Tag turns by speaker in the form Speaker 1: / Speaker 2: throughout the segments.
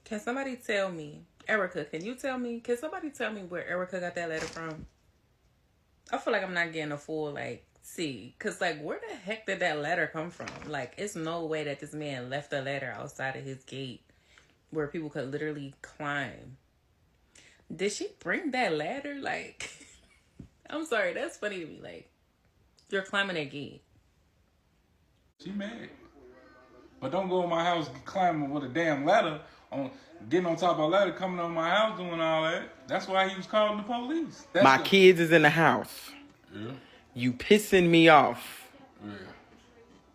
Speaker 1: Can somebody tell me, Erica, can somebody tell me where Erica got that letter from? I feel like I'm not getting a full, like, see. Because, like, where the heck did that letter come from? Like, it's no way that this man left a letter outside of his gate where people could literally climb. Did she bring that ladder? Like, I'm sorry, that's funny to me. Like, you're climbing a gate.
Speaker 2: She mad. But don't go in my house climbing with a damn ladder, on getting on top of a ladder, coming on my house doing all that. That's why he was calling the police.
Speaker 3: My kids is in the house.
Speaker 2: Yeah.
Speaker 3: You pissing me off.
Speaker 2: Yeah.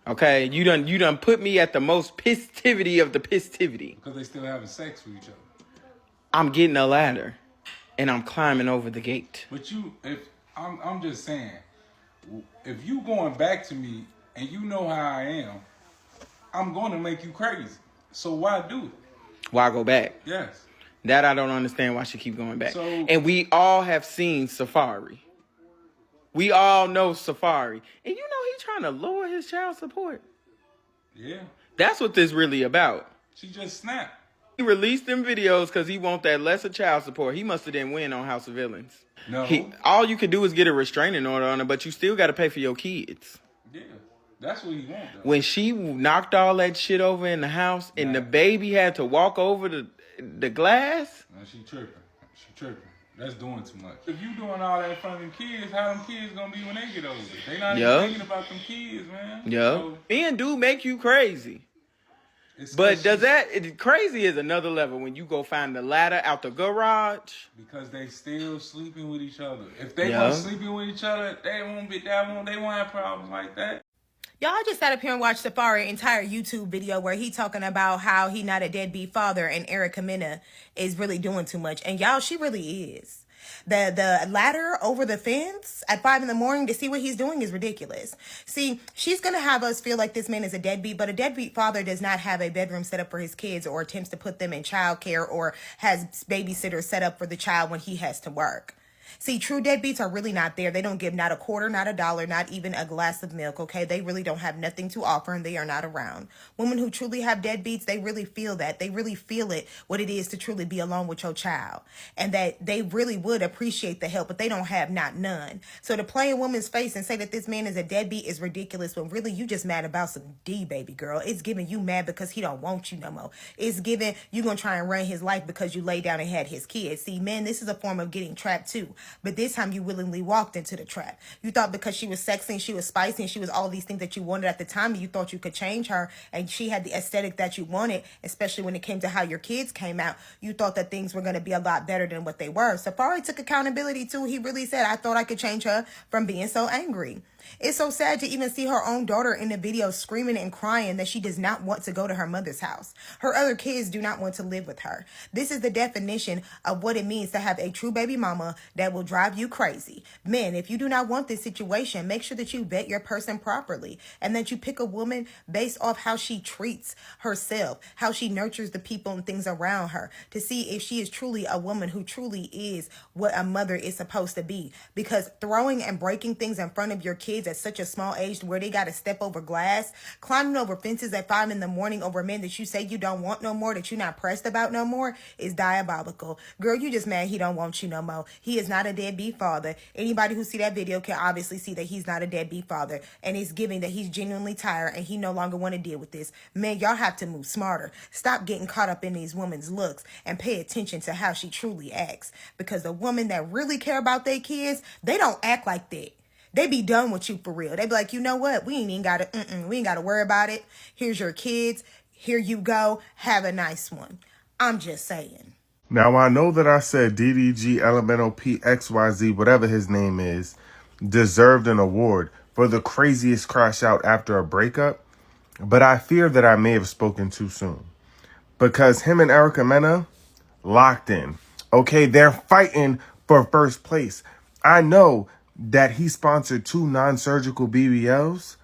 Speaker 3: Okay, you done put me at the most pisstivity of the pisstivity.
Speaker 2: Because they still having sex with each other.
Speaker 3: I'm getting a ladder, and I'm climbing over the gate.
Speaker 2: But I'm just saying, if you going back to me and you know how I am, I'm going to make you crazy. So why do it?
Speaker 3: Why go back?
Speaker 2: Yes.
Speaker 3: That I don't understand why she keep going back.
Speaker 2: So,
Speaker 3: and we all have seen SAFAREE. We all know SAFAREE. And you know he's trying to lower his child support.
Speaker 2: Yeah.
Speaker 3: That's what this really about.
Speaker 2: She just snapped.
Speaker 3: He released them videos because he want that lesser child support. He must have didn't win on House of Villains.
Speaker 2: No.
Speaker 3: All you could do is get a restraining order on her, but you still got to pay for your kids.
Speaker 2: Yeah. That's what he want, though.
Speaker 3: When she knocked all that shit over in the house and the baby had to walk over the glass.
Speaker 2: No, she tripping. That's doing too much. If you doing all that in front of them kids, how them kids gonna be when they get older? They not even thinking about them kids, man.
Speaker 3: Yeah. So, men do make you crazy. But crazy is another level when you go find the ladder out the garage.
Speaker 2: Because they still sleeping with each other. If they weren't sleeping with each other, they won't have problems like that.
Speaker 4: Y'all just sat up here and watched SAFAREE entire YouTube video where he talking about how he not a deadbeat father and Mena is really doing too much. And y'all, she really is. The ladder over the fence at 5 a.m. to see what he's doing is ridiculous. See, she's going to have us feel like this man is a deadbeat, but a deadbeat father does not have a bedroom set up for his kids or attempts to put them in childcare or has babysitters set up for the child when he has to work. See, true deadbeats are really not there. They don't give not a quarter, not a dollar, not even a glass of milk, okay? They really don't have nothing to offer and they are not around. Women who truly have deadbeats, they really feel that. They really feel it, what it is to truly be alone with your child. And that they really would appreciate the help, but they don't have not none. So to play a woman's face and say that this man is a deadbeat is ridiculous when really you just mad about some D, baby girl. It's giving you mad because he don't want you no more. It's giving you gonna try and run his life because you lay down and had his kids. See, men, this is a form of getting trapped too. But this time you willingly walked into the trap. You thought because she was sexy and she was spicy and she was all these things that you wanted at the time, you thought you could change her and she had the aesthetic that you wanted, especially when it came to how your kids came out. You thought that things were going to be a lot better than what they were. SAFAREE took accountability too. He really said, I thought I could change her from being so angry. It's so sad to even see her own daughter in the video screaming and crying that she does not want to go to her mother's house. Her other kids do not want to live with her. This is the definition of what it means to have a true baby mama that will drive you crazy. Men, if you do not want this situation, make sure that you vet your person properly and that you pick a woman based off how she treats herself, how she nurtures the people and things around her to see if she is truly a woman who truly is what a mother is supposed to be. Because throwing and breaking things in front of your kids at such a small age where they got to step over glass, climbing over fences at 5 a.m. over men that you say you don't want no more, that you're not pressed about no more, is diabolical. Girl, you just mad he don't want you no more. He is not a deadbeat father. Anybody who see that video can obviously see that he's not a deadbeat father, and it's giving that he's genuinely tired and he no longer want to deal with this. Man, y'all have to move smarter. Stop getting caught up in these women's looks and pay attention to how she truly acts, because the women that really care about their kids, they don't act like that. They be done with you for real. They be like, you know what? We ain't got to worry about it. Here's your kids. Here you go. Have a nice one. I'm just saying.
Speaker 5: Now, I know that I said DDG Elemental PXYZ, whatever his name is, deserved an award for the craziest crash out after a breakup, but I fear that I may have spoken too soon. Because him and Mena locked in. Okay, they're fighting for first place. I know that he sponsored 2 non-surgical BBLs,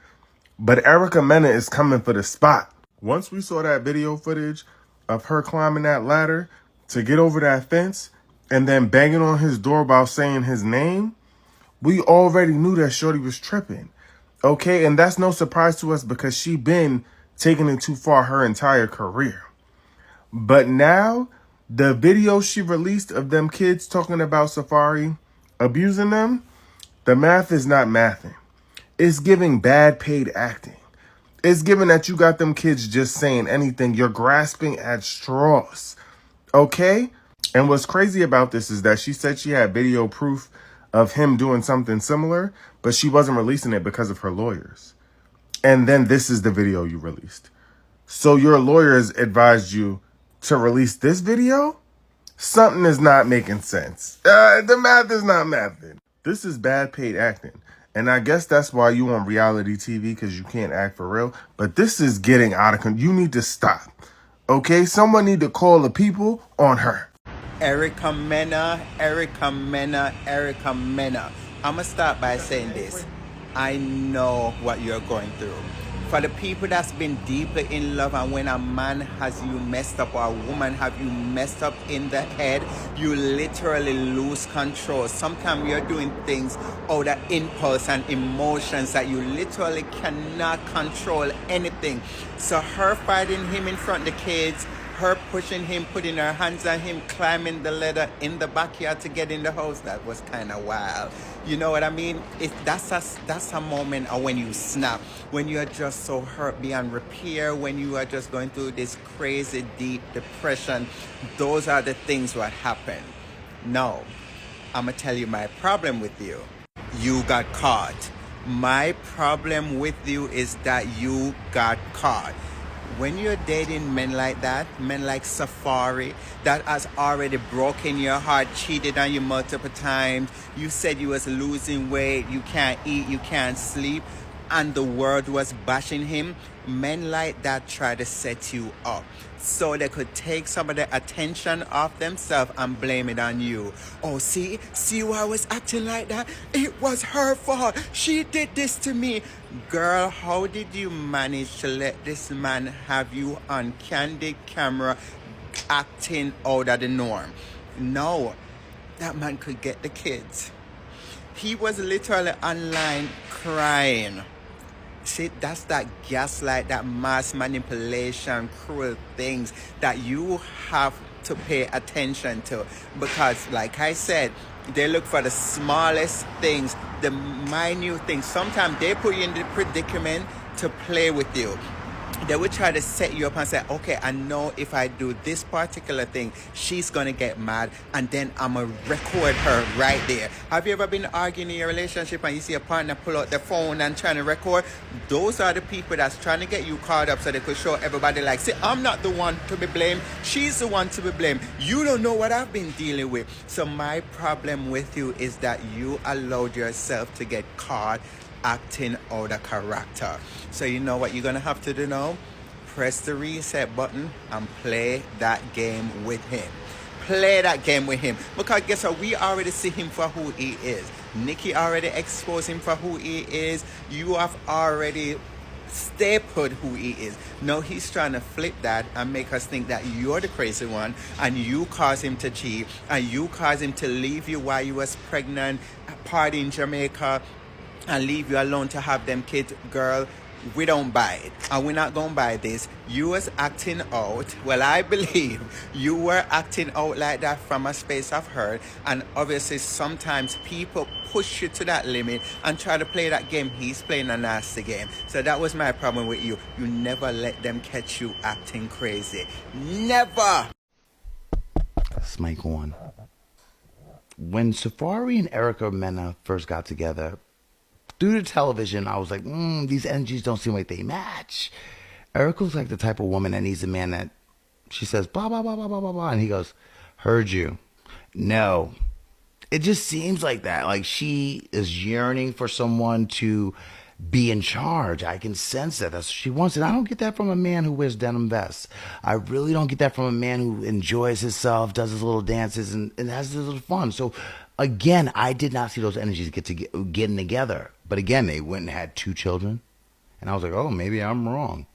Speaker 5: but Mena is coming for the spot. Once we saw that video footage of her climbing that ladder to get over that fence and then banging on his door while saying his name, we already knew that shorty was tripping. Okay, and that's no surprise to us because she been taking it too far her entire career. But now, the video she released of them kids talking about SAFAREE abusing them, the math is not mathing. It's giving bad paid acting. It's giving that you got them kids just saying anything. You're grasping at straws. Okay? And what's crazy about this is that she said she had video proof of him doing something similar, but she wasn't releasing it because of her lawyers. And then this is the video you released. So your lawyers advised you to release this video? Something is not making sense. The math is not mathing. This is bad paid acting. And I guess that's why you on reality TV, because you can't act for real. But this is getting out of control. You need to stop. Okay? Someone need to call the people on her.
Speaker 3: Erica Mena, Erica Mena, Erica Mena. I'm going to start by saying this. I know what you're going through. For the people that's been deeply in love, and when a man has you messed up or a woman have you messed up in the head, you literally lose control. Sometimes you're doing things out of impulse and emotions that you literally cannot control anything. So her fighting him in front of the kids, her pushing him, putting her hands on him, climbing the ladder in the backyard to get in the house, that was kind of wild. You know what I mean? That's a moment of when you snap, when you are just so hurt beyond repair, when you are just going through this crazy deep depression. Those are the things what happen. No, I'm gonna tell you my problem with you. You got caught. My problem with you is that you got caught. When you're dating men like that, men like SAFAREE, that has already broken your heart, cheated on you multiple times, you said you was losing weight, you can't eat, you can't sleep, and the world was bashing him, men like that try to set you up so they could take some of the attention off themselves and blame it on you. Oh, see why I was acting like that? It was her fault. She did this to me. Girl, how did you manage to let this man have you on candid camera acting out of the norm? No, that man could get the kids. He was literally online crying. See, that's that gaslight, that mass manipulation, cruel things that you have to pay attention to. Because, like I said, they look for the smallest things, the minute things. Sometimes they put you in the predicament to play with you. They would try to set you up and say, okay, I know if I do this particular thing, she's going to get mad, and then I'm going to record her right there. Have you ever been arguing in your relationship and you see a partner pull out the phone and trying to record? Those are the people that's trying to get you caught up so they could show everybody like, see, I'm not the one to be blamed. She's the one to be blamed. You don't know what I've been dealing with. So my problem with you is that you allowed yourself to get caught acting out of character. So you know what you're gonna have to do now? Press the reset button and play that game with him. Play that game with him. Because guess what? We already see him for who he is. Nikki already exposed him for who he is. You have already stapled who he is. Now he's trying to flip that and make us think that you're the crazy one, and you caused him to cheat, and you caused him to leave you while you was pregnant, party in Jamaica, and leave you alone to have them kids. Girl, we don't buy it, and we're not gonna buy this. You was acting out. Well, I believe you were acting out like that from a space of hurt, and obviously sometimes people push you to that limit and try to play that game. He's playing a nasty game. So that was my problem with you. You never let them catch you acting crazy. Never.
Speaker 6: That's Mike one. When SAFAREE and Erica Mena first got together, through the television, I was like, these energies don't seem like they match. Erica's like the type of woman that needs a man that she says, blah, blah, blah, blah, blah, blah, blah. And he goes, heard you. No. It just seems like that. Like she is yearning for someone to be in charge. I can sense that. That's what she wants. And I don't get that from a man who wears denim vests. I really don't get that from a man who enjoys himself, does his little dances, and has his little fun. So, again, I did not see those energies getting together. But again, they went and had 2 children. And I was like, oh, maybe I'm wrong.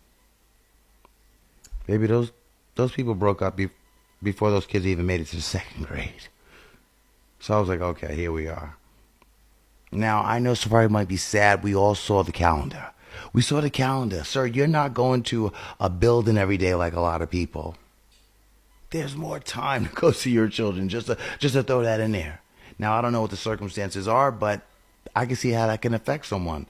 Speaker 6: Maybe those people broke up before those kids even made it to the 2nd grade. So I was like, okay, here we are. Now, I know SAFAREE might be sad. We all saw the calendar. We saw the calendar. Sir, you're not going to a building every day like a lot of people. there's more time to go see your children. Just to throw that in there. Now, I don't know what the circumstances are, but I can see how that can affect someone.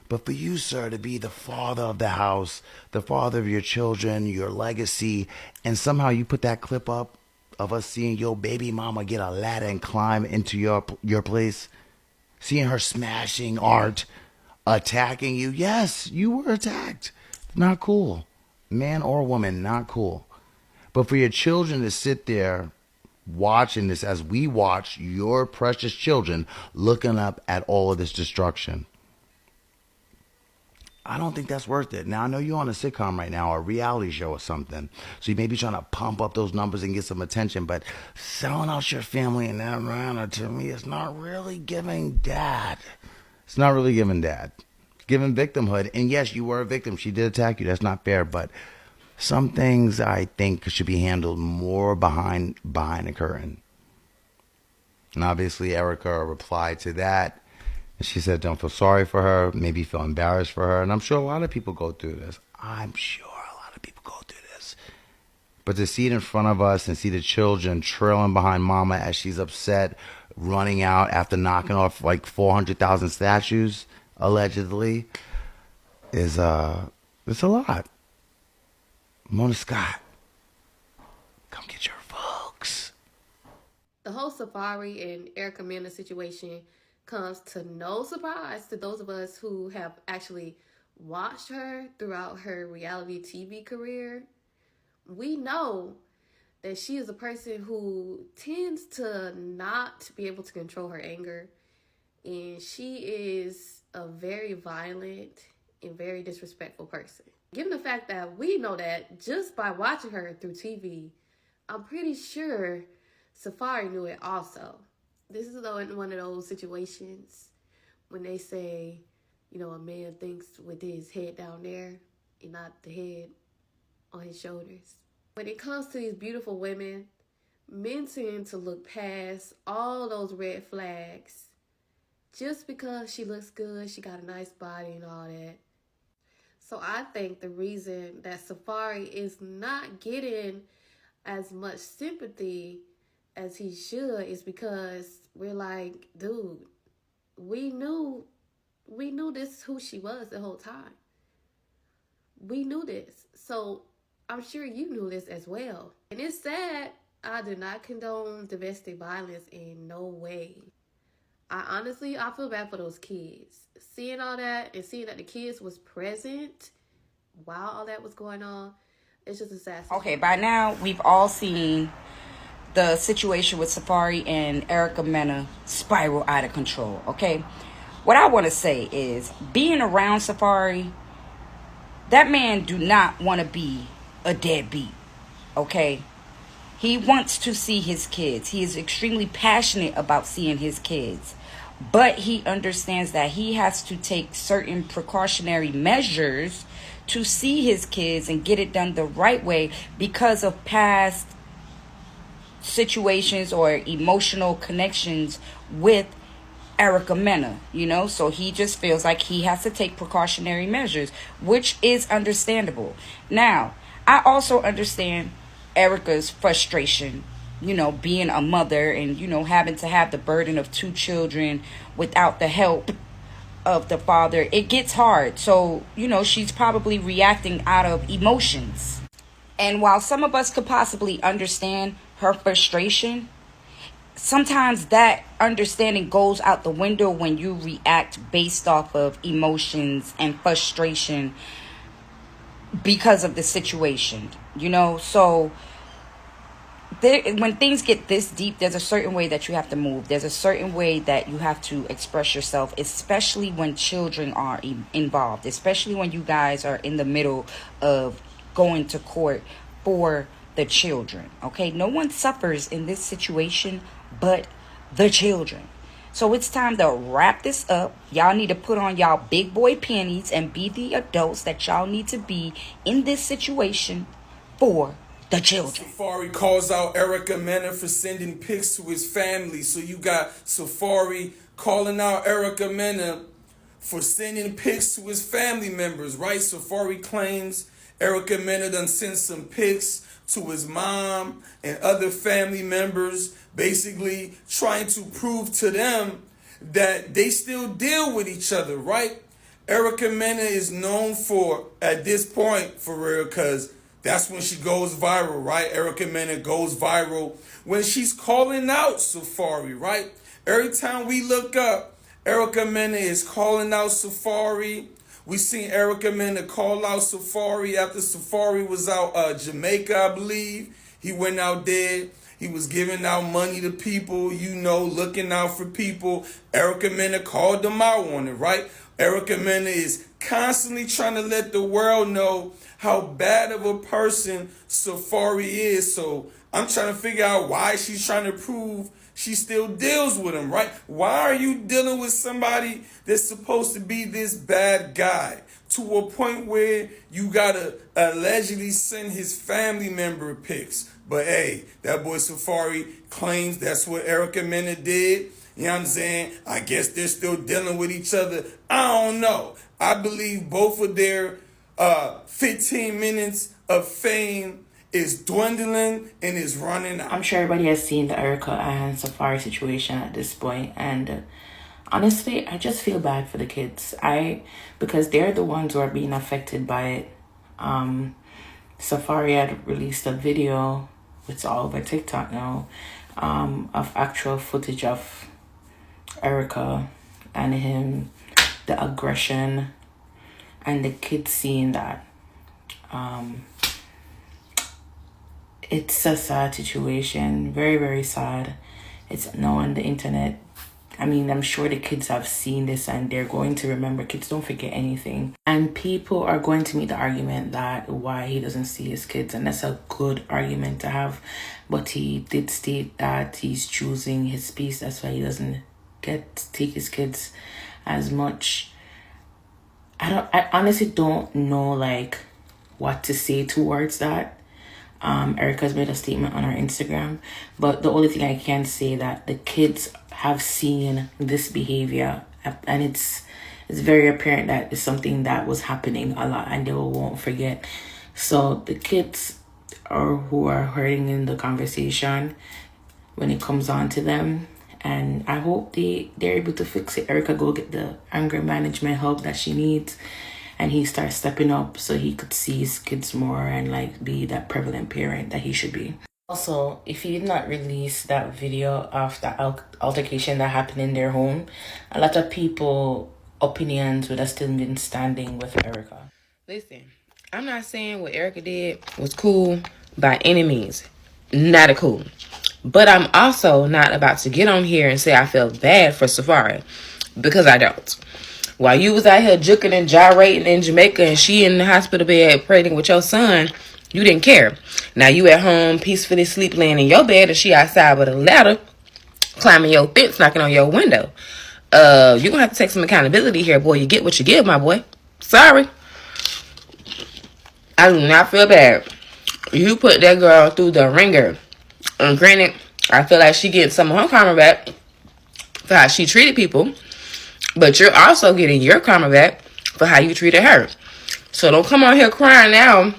Speaker 6: But for you, sir, to be the father of the house, the father of your children, your legacy, and somehow you put that clip up of us seeing your baby mama get a ladder and climb into your place, seeing her smashing art, attacking you. Yes, you were attacked. Not cool. Man or woman, not cool. But for your children to sit there watching this as we watch your precious children looking up at all of this destruction, I don't think that's worth it. Now, I know you're on a sitcom right now, or a reality show or something, so you may be trying to pump up those numbers and get some attention, but selling out your family in that manner, to me, is not really giving dad. It's not really giving dad. It's giving victimhood. And yes, you were a victim. She did attack you. That's not fair, but some things I think should be handled more behind the curtain. And obviously, Erica replied to that. And she said, don't feel sorry for her, maybe feel embarrassed for her. And I'm sure a lot of people go through this. But to see it in front of us and see the children trailing behind mama as she's upset, running out after knocking off like 400,000 statues, allegedly, it's a lot. Mona Scott, come get your folks.
Speaker 7: The whole SAFAREE and Erica Mena situation comes to no surprise to those of us who have actually watched her throughout her reality TV career. We know that she is a person who tends to not be able to control her anger, and she is a very violent and very disrespectful person. Given the fact that we know that just by watching her through TV, I'm pretty sure SAFAREE knew it also. This is one of those situations when they say, you know, a man thinks with his head down there and not the head on his shoulders. When it comes to these beautiful women, men tend to look past all those red flags just because she looks good, she got a nice body and all that. So I think the reason that SAFAREE is not getting as much sympathy as he should is because we're like, dude, we knew this is who she was the whole time. We knew this. So I'm sure you knew this as well. And it's sad. I do not condone domestic violence in no way. I feel bad for those kids. Seeing all that and seeing that the kids was present while all that was going on, it's just a sad situation.
Speaker 8: Okay, by now we've all seen the situation with SAFAREE and Erica Mena spiral out of control, okay? What I want to say is, being around SAFAREE, that man do not want to be a deadbeat, okay? He wants to see his kids. He is extremely passionate about seeing his kids. But he understands that he has to take certain precautionary measures to see his kids and get it done the right way because of past situations or emotional connections with Erica Mena, you know? So he just feels like he has to take precautionary measures, which is understandable. Now, I also understand Erica's frustration, you know, being a mother and, you know, having to have the burden of 2 children without the help of the father. It gets hard. So, you know, she's probably reacting out of emotions. And while some of us could possibly understand her frustration, sometimes that understanding goes out the window when you react based off of emotions and frustration because of the situation, you know? So when things get this deep, there's a certain way that you have to move. There's a certain way that you have to express yourself, especially when children are involved, especially when you guys are in the middle of going to court for the children, okay? No one suffers in this situation but the children. So it's time to wrap this up. Y'all need to put on y'all big boy panties and be the adults that y'all need to be in this situation for the children.
Speaker 9: SAFAREE calls out Erica Mena for sending pics to his family. So you got SAFAREE calling out Erica Mena for sending pics to his family members, right? SAFAREE claims Erica Mena done sent some pics to his mom and other family members, basically trying to prove to them that they still deal with each other, right? Erica Mena is known for, at this point, for real, because that's when she goes viral, right? Erica Mena goes viral when she's calling out SAFAREE, right? Every time we look up, Erica Mena is calling out SAFAREE. We seen Erica Mena call out SAFAREE after SAFAREE was out Jamaica, I believe. He went out there. He was giving out money to people, looking out for people. Erica Mena called them out on it, right? Erica Mena is constantly trying to let the world know how bad of a person SAFAREE is. So I'm trying to figure out why she's trying to prove she still deals with him, right? Why are you dealing with somebody that's supposed to be this bad guy to a point where you gotta allegedly send his family member pics? But hey, that boy SAFAREE claims that's what Erica Mena did. You know what I'm saying? I guess they're still dealing with each other. I don't know. I believe both of their 15 minutes of fame is dwindling and is running out.
Speaker 10: I'm sure everybody has seen the Erica and SAFAREE situation at this point, and honestly, I just feel bad for the kids. Because they're the ones who are being affected by it. SAFAREE had released a video, it's all over TikTok now, of actual footage of Erica and him, the aggression, and the kids seeing that. It's a sad situation, very, very sad. It's now on the internet. I mean, I'm sure the kids have seen this and they're going to remember. Kids don't forget anything. And people are going to make the argument that why he doesn't see his kids. And that's a good argument to have. But he did state that he's choosing his peace. That's why he doesn't get to take his kids as much. I honestly don't know what to say towards that. Erica's made a statement on her Instagram, but the only thing I can say that the kids have seen this behavior, and it's very apparent that it's something that was happening a lot and they won't forget. So the kids who are hurting in the conversation when it comes on to them, and I hope they're able to fix it. Erica go get the anger management help that she needs, and he starts stepping up so he could see his kids more and be that prevalent parent that he should be. Also, if he did not release that video of that altercation that happened in their home, a lot of people opinions would have still been standing with Erica.
Speaker 4: Listen, I'm not saying what Erica did was cool by any means. Not a cool. But I'm also not about to get on here and say I feel bad for SAFAREE, because I don't. While you was out here juking and gyrating in Jamaica and she in the hospital bed pregnant with your son, you didn't care. Now you at home peacefully sleep laying in your bed and she outside with a ladder climbing your fence, knocking on your window. You're going to have to take some accountability here, boy. You get what you give, my boy. Sorry. I do not feel bad. You put that girl through the ringer. And granted, I feel like she getting some of her karma back for how she treated people. But you're also getting your karma back for how you treated her. So don't come on here crying now,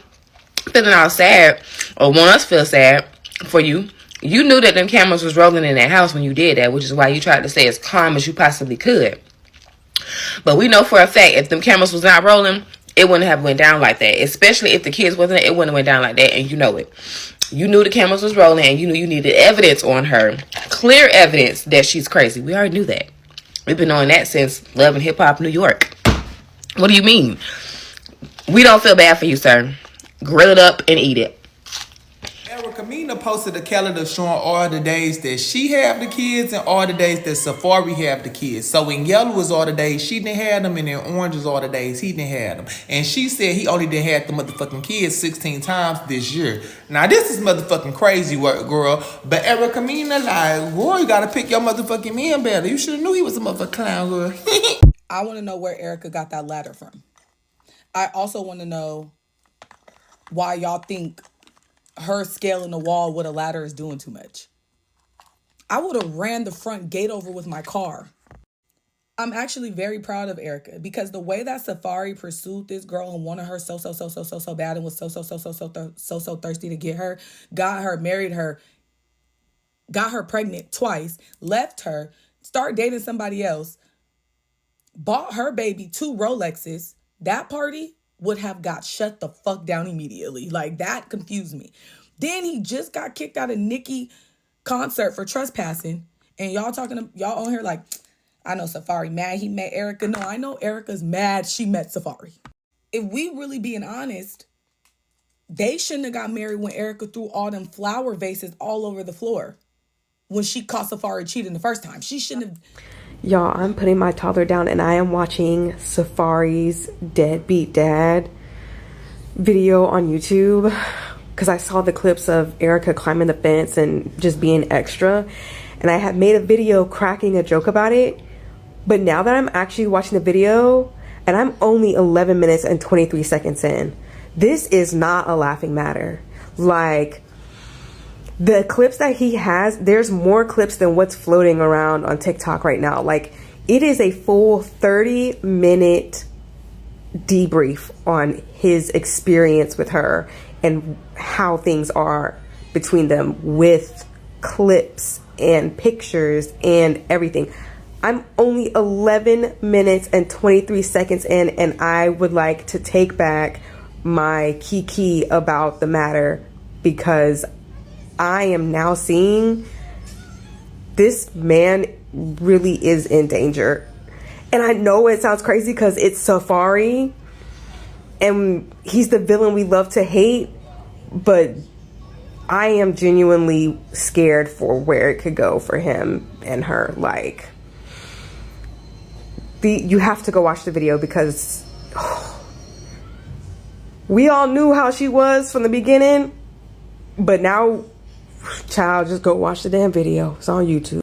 Speaker 4: feeling all sad, or want us to feel sad for you. You knew that them cameras was rolling in that house when you did that, which is why you tried to stay as calm as you possibly could. But we know for a fact, if them cameras was not rolling, it wouldn't have went down like that. Especially if the kids wasn't, it wouldn't have went down like that, and you know it. You knew the cameras was rolling, and you knew you needed evidence on her. Clear evidence that she's crazy. We already knew that. We've been knowing that since Love and Hip Hop New York. What do you mean? We don't feel bad for you, sir. Grill it up and eat it.
Speaker 11: Erica Mena posted a calendar showing all the days that she have the kids and all the days that SAFAREE have the kids. So in yellow was all the days she didn't have them, and in orange was all the days he didn't have them. And she said he only didn't have the motherfucking kids 16 times this year. Now this is motherfucking crazy work, girl. But Erica Mena boy, you gotta pick your motherfucking man better. You should have knew he was a motherfucking clown, girl.
Speaker 12: I want to know where Erica got that ladder from. I also want to know why y'all think her scaling the wall with a ladder is doing too much. I would have ran the front gate over with my car. I'm actually very proud of Erica because the way that SAFAREE pursued this girl and wanted her so bad and was so thirsty to get her, got her, married her, got her pregnant twice, left her, started dating somebody else, bought her baby 2 Rolexes, that party would have got shut the fuck down immediately. Like, that confused me. Then he just got kicked out of Nicki concert for trespassing. And y'all on here like, I know SAFAREE mad he met Erica. No, I know Erica's mad she met SAFAREE. If we really being honest, they shouldn't have got married when Erica threw all them flower vases all over the floor. When she caught SAFAREE cheating the first time. She shouldn't have.
Speaker 13: Y'all, I'm putting my toddler down and I am watching SAFAREE's Deadbeat Dad video on YouTube because I saw the clips of Erica climbing the fence and just being extra. And I had made a video cracking a joke about it. But now that I'm actually watching the video, and I'm only 11 minutes and 23 seconds in, this is not a laughing matter. Like, the clips that he has, there's more clips than what's floating around on TikTok right now. Like, it is a full 30-minute debrief on his experience with her and how things are between them with clips and pictures and everything. I'm only 11 minutes and 23 seconds in, and I would like to take back my kiki about the matter because I am now seeing this man really is in danger. And I know it sounds crazy because it's SAFAREE and he's the villain we love to hate, but I am genuinely scared for where it could go for him and her. Like, you have to go watch the video because we all knew how she was from the beginning, but now, child, just go watch the damn video. It's on YouTube.